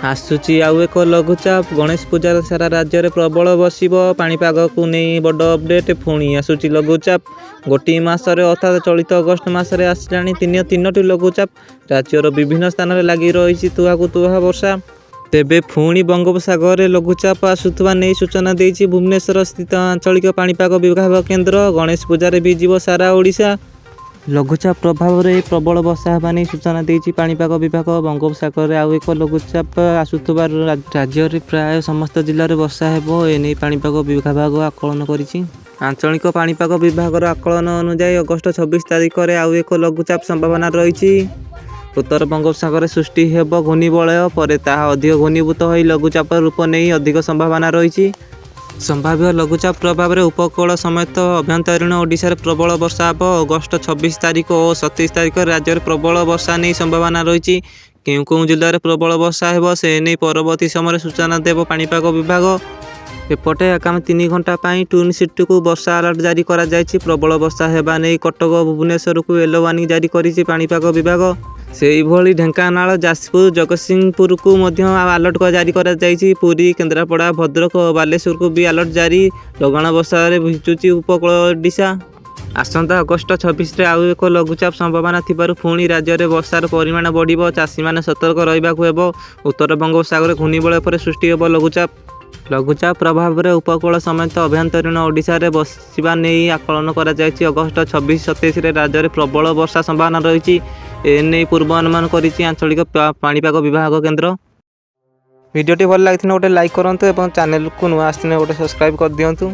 आसुची आउ एक लघुचाप गणेश पूजार सारा राज्य में प्रबल बसिब पाणीपाग को नहीं बड़ अपडेट पुणी आसुची लघुचाप गोटी मसरे अर्थात चलित अगस्ट मसरे आसलानी तीनोटी लघुचाप राज्यर विभिन्न स्थान में लगी रही तुहाकू तुहा वर्षा तेबे पुणी बंगोपसागर में लघुचाप आसुवा नहीं सूचना देती भुवनेश्वर स्थित आंचलिक पाणीपाग विभाग केन्द्र गणेश पूजार भिजिब सारा ओडिशा लघुचाप प्रभाव में प्रबल वर्षा होगा नहीं सूचना देती पाणीपाग विभाग बंगोपसागर में आउ एक लघुचाप आसुवा राज्य में प्राय समस्त जिले में वर्षा हो एने पाणीपाग विभाग आकलन करिछि। आंचलिक पाणीपाग विभाग आकलन अनुसार अगस्ट 26 तारिख में आउ एक लघुचाप संभावना रही उत्तर बंगोपसागर सृष्टि हेब घूर्णिबलय पर ताहा अधिक घूर्णीभूत हो लघुचाप रूप नहीं अधिक संभावना रही संभाव्य लघुचाप प्रभाव में उपकूल समेत अभ्यंतरीण ओडिशा रे प्रबल वर्षा हो अगस्ट 26 तारिख और 27 तारिख राज्य में प्रबल वर्षा नहीं संभावना रही क्यों जिले में प्रबल वर्षा हो से नहीं परवर्ती समय सूचना देव पाणीपाग विभाग एपटे आगामी 3 घंटा ट्यून सिटी को वर्षा अलर्ट जारी करा जायछि प्रबल वर्षा हेबा नहीं कटक भुवनेश्वर को येलो वार्निंग जारी करिछि पाणीपाग विभाग से ही ढेंकानाल जाजपुर जगतसिंहपुर को अलर्ट जारी करा जायछि पुरी केन्द्रापड़ा भद्रक और बालेश्वर को भी अलर्ट जारी लगाण वर्षा भिजुची उपकूल ओडिशा आसंता अगस्ट 26 रे आउ एक लघुचाप संभावना थिबारु पुणी राज्य में वर्षार परिमाण बढ़िबो चाषी माने सतर्क रहिबाकु हेबो उत्तर बंगोपसागर घूर्णिबलय पर सृष्टि हेबो लघुचाप प्रभाव में उपकूल समेत अभ्यंतरीण ओडिशा रे बसिबा नहीं आकलन करा जायछि अगस्ट 26-27 रे राज्य में प्रबल वर्षा संभावना रही एने पूर्वानुमान करिछि आंचलिक पाणीपाग विभाग केन्द्र। वीडियोटी भल लगी गोटे लाइक करंतु एवं चैनल को नुआ आसने गोटे सब्सक्राइब कर दियंतु।